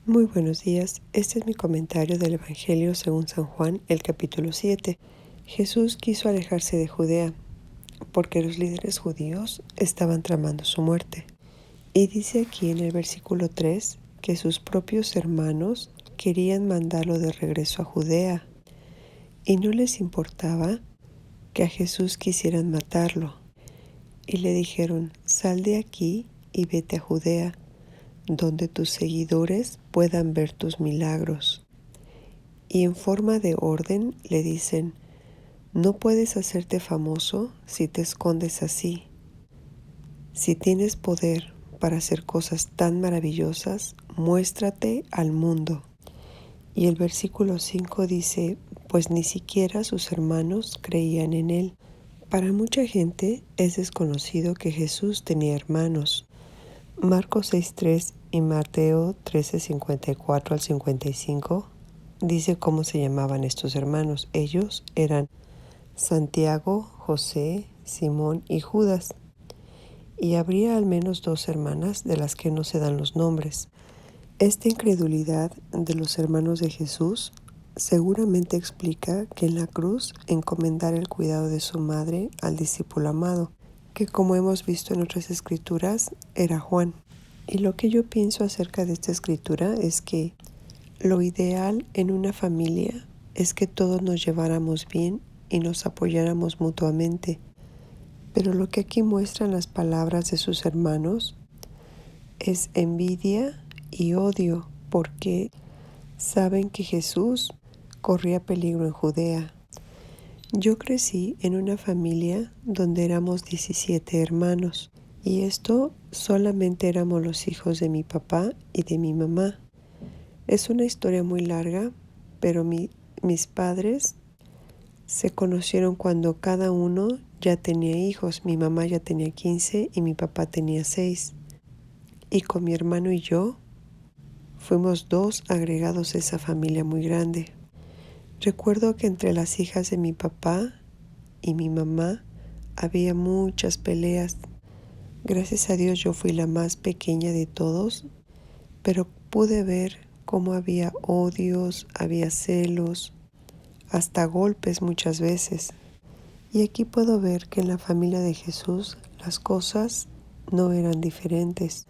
Muy buenos días, este es mi comentario del Evangelio según San Juan, el capítulo 7. Jesús quiso alejarse de Judea, porque los líderes judíos estaban tramando su muerte. Y dice aquí en el versículo 3 que sus propios hermanos querían mandarlo de regreso a Judea, y no les importaba que a Jesús quisieran matarlo. Y le dijeron, sal de aquí y vete a Judea, donde tus seguidores puedan ver tus milagros. Y en forma de orden le dicen, no puedes hacerte famoso si te escondes así. Si tienes poder para hacer cosas tan maravillosas, muéstrate al mundo. Y el versículo 5 dice, pues ni siquiera sus hermanos creían en él. Para mucha gente es desconocido que Jesús tenía hermanos. Marcos 6:3 y Mateo 13:54 al 55 dice cómo se llamaban estos hermanos. Ellos eran Santiago, José, Simón y Judas. Y habría al menos 2 hermanas de las que no se dan los nombres. Esta incredulidad de los hermanos de Jesús seguramente explica que en la cruz encomendara el cuidado de su madre al discípulo amado, que como hemos visto en otras escrituras era Juan. Y lo que yo pienso acerca de esta escritura es que lo ideal en una familia es que todos nos lleváramos bien y nos apoyáramos mutuamente. Pero lo que aquí muestran las palabras de sus hermanos es envidia y odio, porque saben que Jesús corría peligro en Judea. Yo crecí en una familia donde éramos 17 hermanos, y esto solamente éramos los hijos de mi papá y de mi mamá. Es una historia muy larga, pero mis padres se conocieron cuando cada uno ya tenía hijos. Mi mamá ya tenía 15 y mi papá tenía 6. Y con mi hermano y yo fuimos 2 agregados a esa familia muy grande. Recuerdo que entre las hijas de mi papá y mi mamá había muchas peleas. Gracias a Dios yo fui la más pequeña de todos, pero pude ver cómo había odios, había celos, hasta golpes muchas veces. Y aquí puedo ver que en la familia de Jesús las cosas no eran diferentes.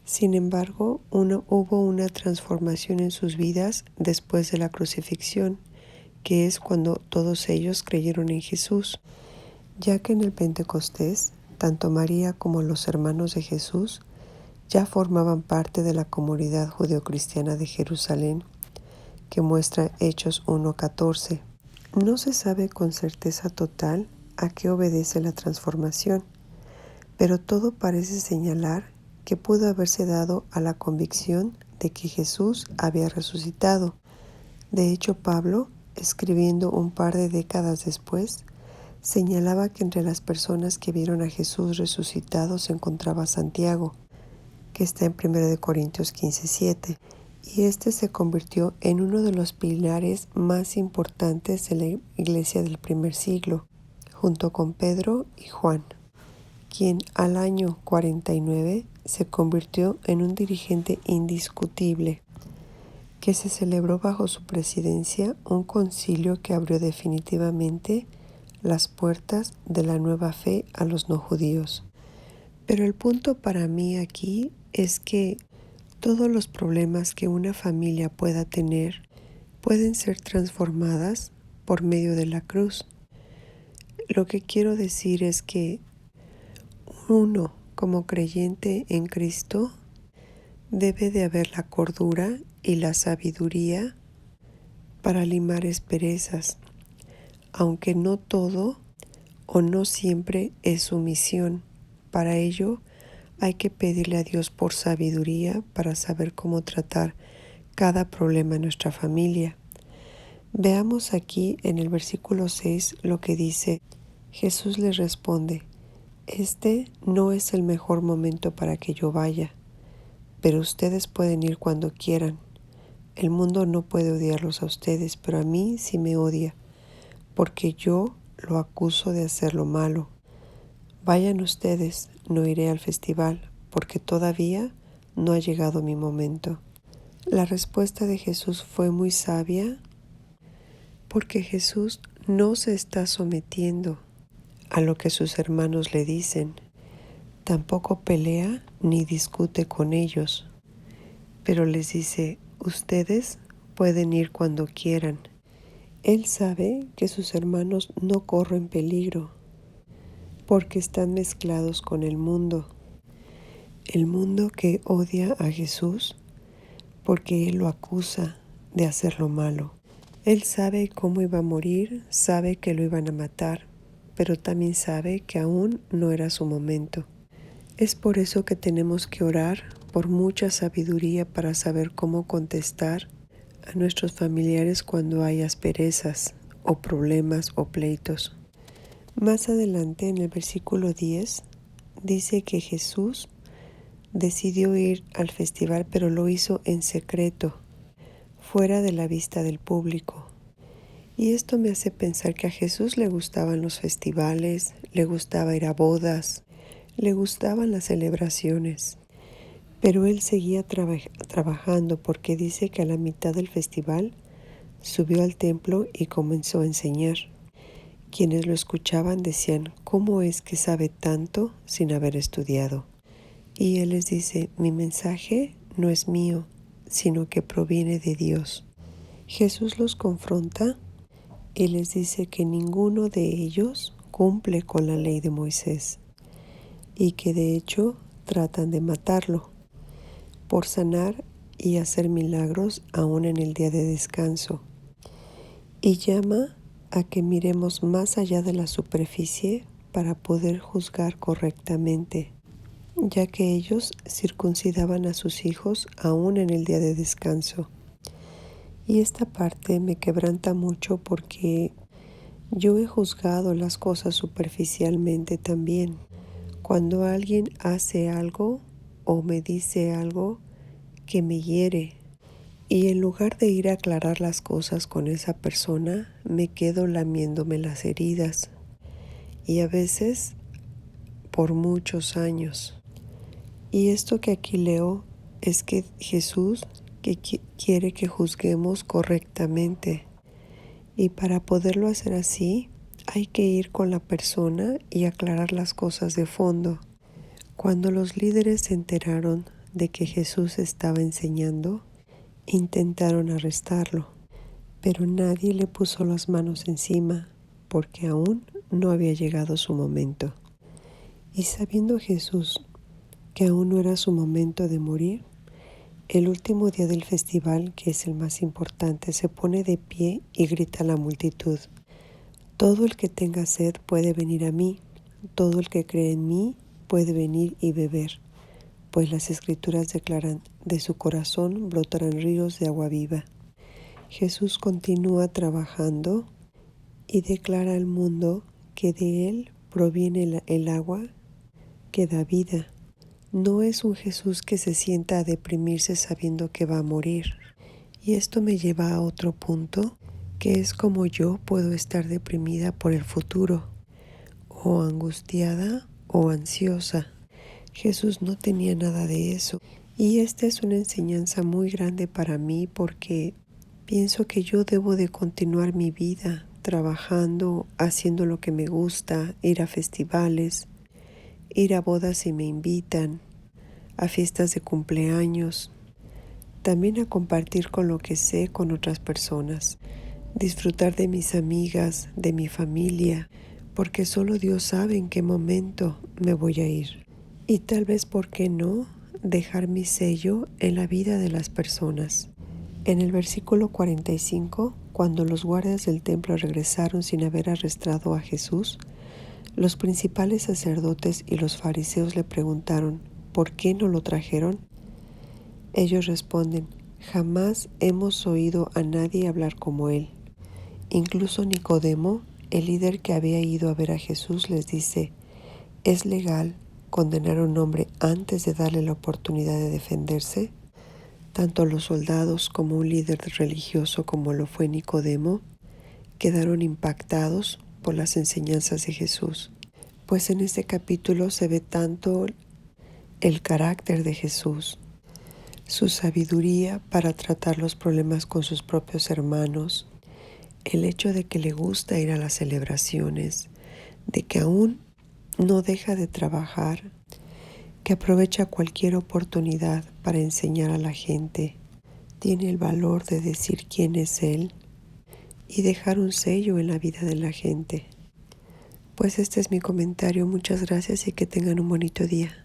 Sin embargo, hubo una transformación en sus vidas después de la crucifixión, que es cuando todos ellos creyeron en Jesús, ya que en el Pentecostés, tanto María como los hermanos de Jesús ya formaban parte de la comunidad judeocristiana de Jerusalén, que muestra Hechos 1:14. No se sabe con certeza total a qué obedece la transformación, pero todo parece señalar que pudo haberse dado a la convicción de que Jesús había resucitado. De hecho, Pablo, escribiendo un par de décadas después, señalaba que entre las personas que vieron a Jesús resucitado se encontraba Santiago, que está en 1 Corintios 15:7, y este se convirtió en uno de los pilares más importantes de la iglesia del primer siglo, junto con Pedro y Juan, quien al año 49 se convirtió en un dirigente indiscutible, que se celebró bajo su presidencia un concilio que abrió definitivamente las puertas de la nueva fe a los no judíos. Pero el punto para mí aquí es que todos los problemas que una familia pueda tener pueden ser transformadas por medio de la cruz. Lo que quiero decir es que uno, como creyente en Cristo, debe de haber la cordura y la sabiduría para limar asperezas, aunque no todo o no siempre es su misión. Para ello, hay que pedirle a Dios por sabiduría para saber cómo tratar cada problema en nuestra familia. Veamos aquí en el versículo 6 lo que dice. Jesús les responde, este no es el mejor momento para que yo vaya, pero ustedes pueden ir cuando quieran. El mundo no puede odiarlos a ustedes, pero a mí sí me odia, porque yo lo acuso de hacer lo malo. Vayan ustedes, no iré al festival, porque todavía no ha llegado mi momento. La respuesta de Jesús fue muy sabia porque Jesús no se está sometiendo a lo que sus hermanos le dicen. Tampoco pelea ni discute con ellos, pero les dice, ustedes pueden ir cuando quieran. Él sabe que sus hermanos no corren peligro porque están mezclados con el mundo que odia a Jesús porque Él lo acusa de hacer lo malo. Él sabe cómo iba a morir, sabe que lo iban a matar, pero también sabe que aún no era su momento. Es por eso que tenemos que orar por mucha sabiduría para saber cómo contestar a nuestros familiares cuando hay asperezas o problemas o pleitos. Más adelante en el versículo 10 dice que Jesús decidió ir al festival, pero lo hizo en secreto, fuera de la vista del público. Y esto me hace pensar que a Jesús le gustaban los festivales, le gustaba ir a bodas, le gustaban las celebraciones. Pero él seguía trabajando porque dice que a la mitad del festival subió al templo y comenzó a enseñar. Quienes lo escuchaban decían, ¿cómo es que sabe tanto sin haber estudiado? Y él les dice, mi mensaje no es mío, sino que proviene de Dios. Jesús los confronta y les dice que ninguno de ellos cumple con la ley de Moisés y que de hecho tratan de matarlo por sanar y hacer milagros aún en el día de descanso. Y llama a que miremos más allá de la superficie para poder juzgar correctamente, ya que ellos circuncidaban a sus hijos aún en el día de descanso. Y esta parte me quebranta mucho porque yo he juzgado las cosas superficialmente también. Cuando alguien hace algo o me dice algo que me hiere, y en lugar de ir a aclarar las cosas con esa persona, me quedo lamiéndome las heridas. Y a veces por muchos años. Y esto que aquí leo es que Jesús quiere que juzguemos correctamente. Y para poderlo hacer así, hay que ir con la persona y aclarar las cosas de fondo. Cuando los líderes se enteraron de que Jesús estaba enseñando, intentaron arrestarlo, pero nadie le puso las manos encima porque aún no había llegado su momento. Y sabiendo Jesús que aún no era su momento de morir, el último día del festival, que es el más importante, se pone de pie y grita a la multitud, todo el que tenga sed puede venir a mí, todo el que cree en mí puede venir y beber, pues las Escrituras declaran, de su corazón brotarán ríos de agua viva. Jesús continúa trabajando y declara al mundo que de él proviene el agua que da vida. No es un Jesús que se sienta a deprimirse sabiendo que va a morir. Y esto me lleva a otro punto, que es como yo puedo estar deprimida por el futuro, o angustiada o ansiosa. Jesús no tenía nada de eso. Y esta es una enseñanza muy grande para mí porque pienso que yo debo de continuar mi vida trabajando, haciendo lo que me gusta, ir a festivales, ir a bodas si me invitan, a fiestas de cumpleaños, también a compartir con lo que sé con otras personas, disfrutar de mis amigas, de mi familia, porque solo Dios sabe en qué momento me voy a ir. Y tal vez, ¿por qué no?, dejar mi sello en la vida de las personas. En el versículo 45, cuando los guardias del templo regresaron sin haber arrestado a Jesús, los principales sacerdotes y los fariseos le preguntaron, ¿por qué no lo trajeron? Ellos responden, jamás hemos oído a nadie hablar como él. Incluso Nicodemo, el líder que había ido a ver a Jesús, les dice, ¿es legal condenar a un hombre antes de darle la oportunidad de defenderse? Tanto los soldados como un líder religioso como lo fue Nicodemo quedaron impactados por las enseñanzas de Jesús. Pues en este capítulo se ve tanto el carácter de Jesús, su sabiduría para tratar los problemas con sus propios hermanos, el hecho de que le gusta ir a las celebraciones, de que aún no deja de trabajar, que aprovecha cualquier oportunidad para enseñar a la gente, tiene el valor de decir quién es él y dejar un sello en la vida de la gente. Pues este es mi comentario. Muchas gracias y que tengan un bonito día.